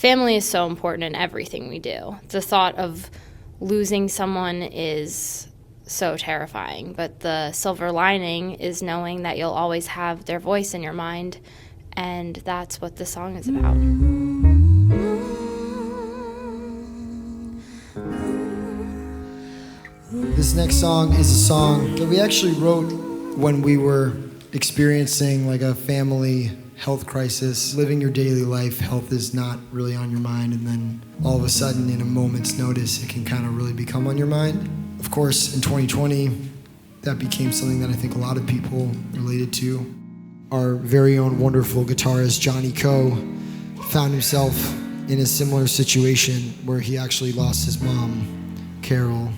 family is so important in everything we do. The thought of losing someone is so terrifying, but the silver lining is knowing that you'll always have their voice in your mind, and that's what the song is about. This next song is a song that we actually wrote when we were experiencing like a family health crisis. Living your daily life, health is not really on your mind, and then all of a sudden, in a moment's notice, it can kind of really become on your mind. Of course, in 2020, that became something that I think a lot of people related to. Our very own wonderful guitarist, Jonny Cohen, found himself in a similar situation where he actually lost his mom, Carol.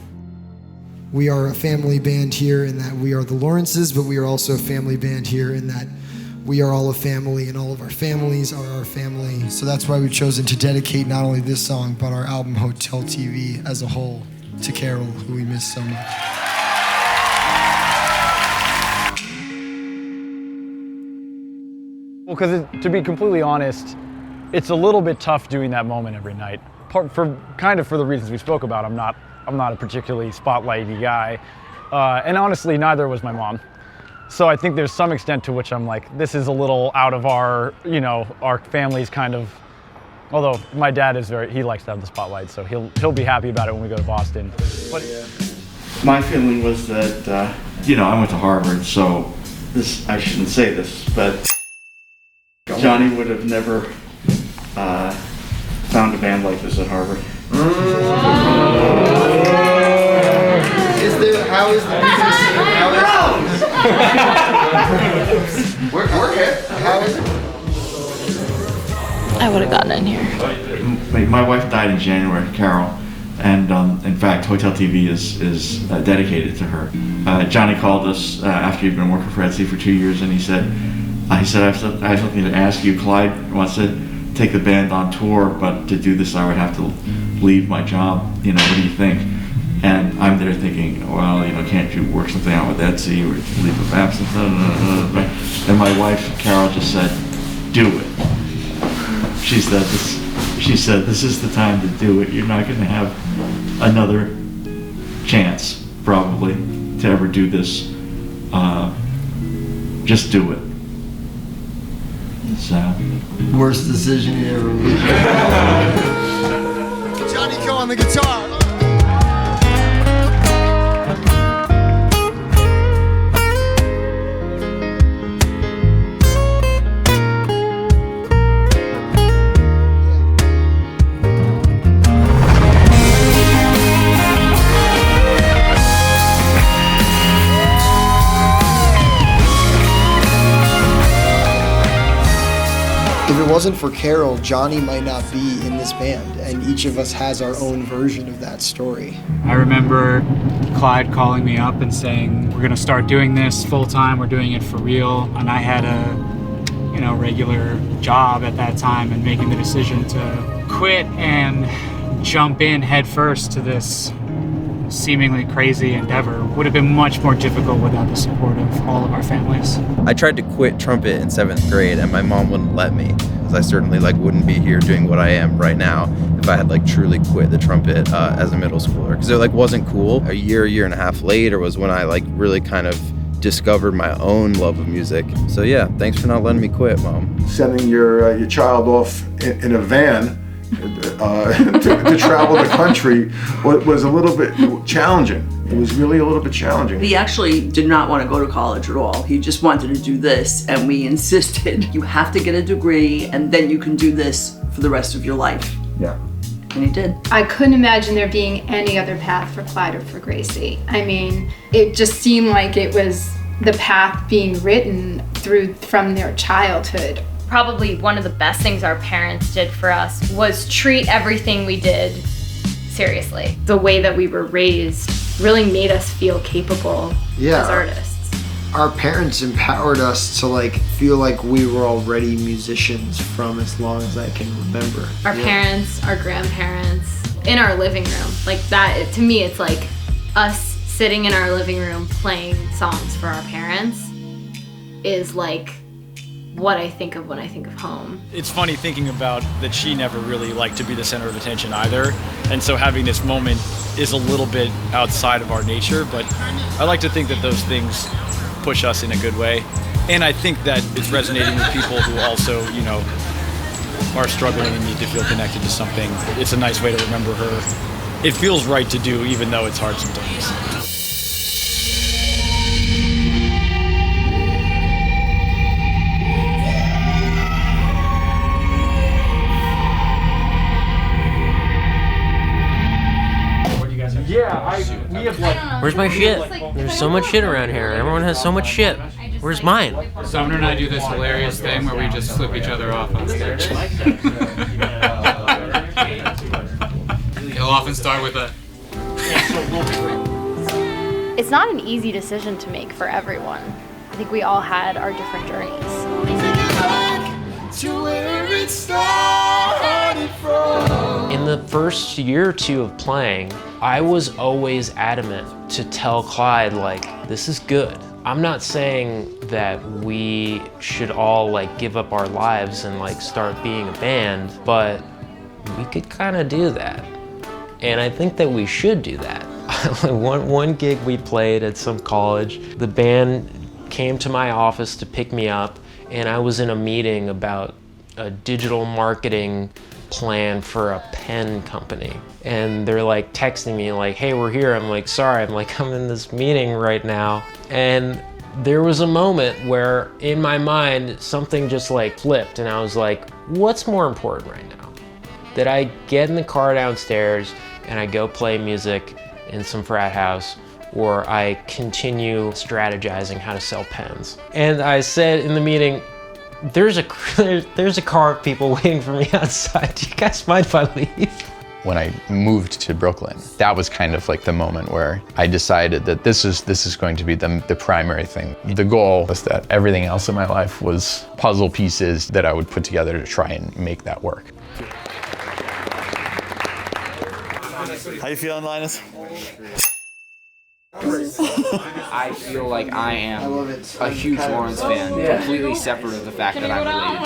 We are a family band here in that we are the Lawrences, but we are also a family band here in that we are all a family, and all of our families are our family. So that's why we've chosen to dedicate not only this song, but our album Hotel TV as a whole to Carol, who we miss so much. Well, because to be completely honest, it's a little bit tough doing that moment every night. For the reasons we spoke about. I'm not a particularly spotlighty guy, and honestly, neither was my mom. So I think there's some extent to which I'm like, this is a little out of our family's kind of. Although my dad he likes to have the spotlight, so he'll be happy about it when we go to Boston. But my feeling was that I went to Harvard, so I shouldn't say this, but Jonny would have never found a band like this at Harvard. How is the music scene? We're here. How is it? I would have gotten in here. My wife died in January, Carol, and in fact, Hotel TV is dedicated to her. Jonny called us after he'd been working for Etsy for 2 years, and he said, I have something to ask you. Clyde wants to take the band on tour, but to do this, I would have to leave my job. What do you think? And I'm there thinking, well, can't you work something out with Etsy or leave of absence? And my wife, Carol, just said, do it. She said, this is the time to do it. You're not going to have another chance, probably, to ever do this. Just do it. So. Worst decision you ever made. Jonny Cohen on the guitar. If it wasn't for Carol, Jonny might not be in this band, and each of us has our own version of that story. I remember Clyde calling me up and saying, we're gonna start doing this full time, we're doing it for real, and I had a regular job at that time, and making the decision to quit and jump in head first to this seemingly crazy endeavor would have been much more difficult without the support of all of our families. I tried to quit trumpet in 7th grade, and my mom wouldn't let me, because I certainly wouldn't be here doing what I am right now if I had truly quit the trumpet as a middle schooler, because it wasn't cool. A year and a half later was when I really kind of discovered my own love of music. So yeah, thanks for not letting me quit, Mom. Sending your child off in a van to travel the country was a little bit challenging. It was really a little bit challenging. He actually did not want to go to college at all. He just wanted to do this, and we insisted, you have to get a degree, and then you can do this for the rest of your life. Yeah. And he did. I couldn't imagine there being any other path for Clyde or for Gracie. I mean, it just seemed like it was the path being written from their childhood. Probably one of the best things our parents did for us was treat everything we did seriously. The way that we were raised really made us feel capable as artists. Our parents empowered us to feel like we were already musicians from as long as I can remember. Our parents, our grandparents, in our living room. That, to me, it's like us sitting in our living room playing songs for our parents is what I think of when I think of home. It's funny thinking about that she never really liked to be the center of attention either, and so having this moment is a little bit outside of our nature, but I like to think that those things push us in a good way, and I think that it's resonating with people who also, are struggling and need to feel connected to something. It's a nice way to remember her. It feels right to do, even though it's hard sometimes. Where's my shit? There's so much shit around here. Everyone has so much shit. Where's mine? Sumner and I do this hilarious thing where we just flip each other off on stage. He'll often start with a... It's not an easy decision to make for everyone. I think we all had our different journeys. In the first year or two of playing, I was always adamant to tell Clyde, this is good. I'm not saying that we should all give up our lives and start being a band, but we could kind of do that. And I think that we should do that. One gig we played at some college, the band came to my office to pick me up, and I was in a meeting about a digital marketing plan for a pen company. And they're texting me hey, we're here. I'm sorry, I'm in this meeting right now. And there was a moment where in my mind, something just flipped, and I was what's more important right now? That I get in the car downstairs and I go play music in some frat house, or I continue strategizing how to sell pens? And I said in the meeting, there's a car of people waiting for me outside. Do you guys mind if I leave? When I moved to Brooklyn, that was kind of the moment where I decided that this is going to be the primary thing. The goal was that everything else in my life was puzzle pieces that I would put together to try and make that work. How you feeling, Linus? I feel like I am a huge Lawrence fan, completely separate of the fact that I'm related to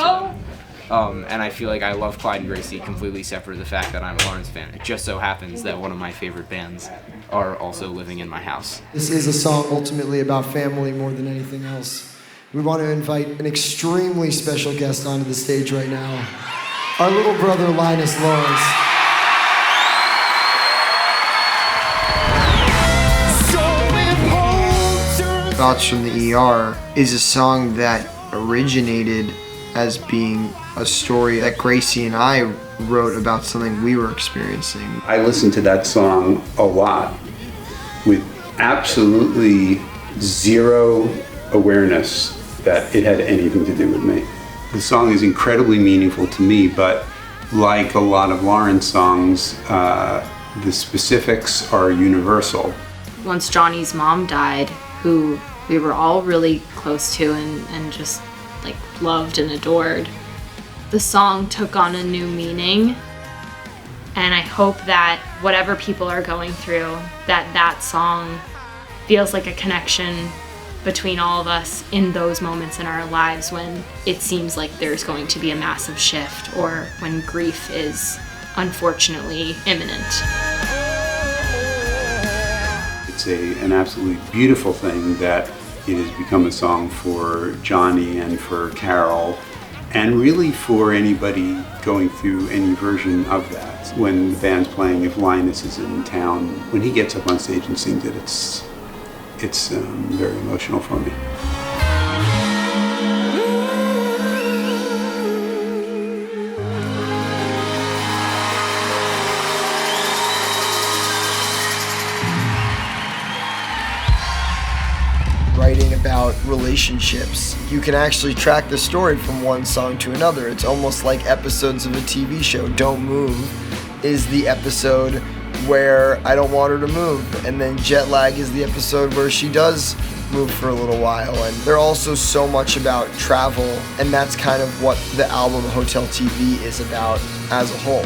them. And I feel like I love Clyde and Gracie, completely separate of the fact that I'm a Lawrence fan. It just so happens that one of my favorite bands are also living in my house. This is a song ultimately about family more than anything else. We want to invite an extremely special guest onto the stage right now. Our little brother, Linus Lawrence. Thoughts from the ER is a song that originated as being a story that Gracie and I wrote about something we were experiencing. I listened to that song a lot with absolutely zero awareness that it had anything to do with me. The song is incredibly meaningful to me, but like a lot of Lawrence songs, the specifics are universal. Once Johnny's mom died, who we were all really close to and just loved and adored, the song took on a new meaning. And I hope that whatever people are going through, that song feels like a connection between all of us in those moments in our lives when it seems like there's going to be a massive shift, or when grief is unfortunately imminent. It's an absolutely beautiful thing that it has become a song for Jonny and for Carol, and really for anybody going through any version of that. When the band's playing, if Linus is in town, when he gets up on stage and sings it, it's very emotional for me. Writing about relationships, you can actually track the story from one song to another. It's almost like episodes of a TV show. Don't Move is the episode where I don't want her to move, and then Jet Lag is the episode where she does move for a little while. And they're also so much about travel, and that's kind of what the album Hotel TV is about as a whole.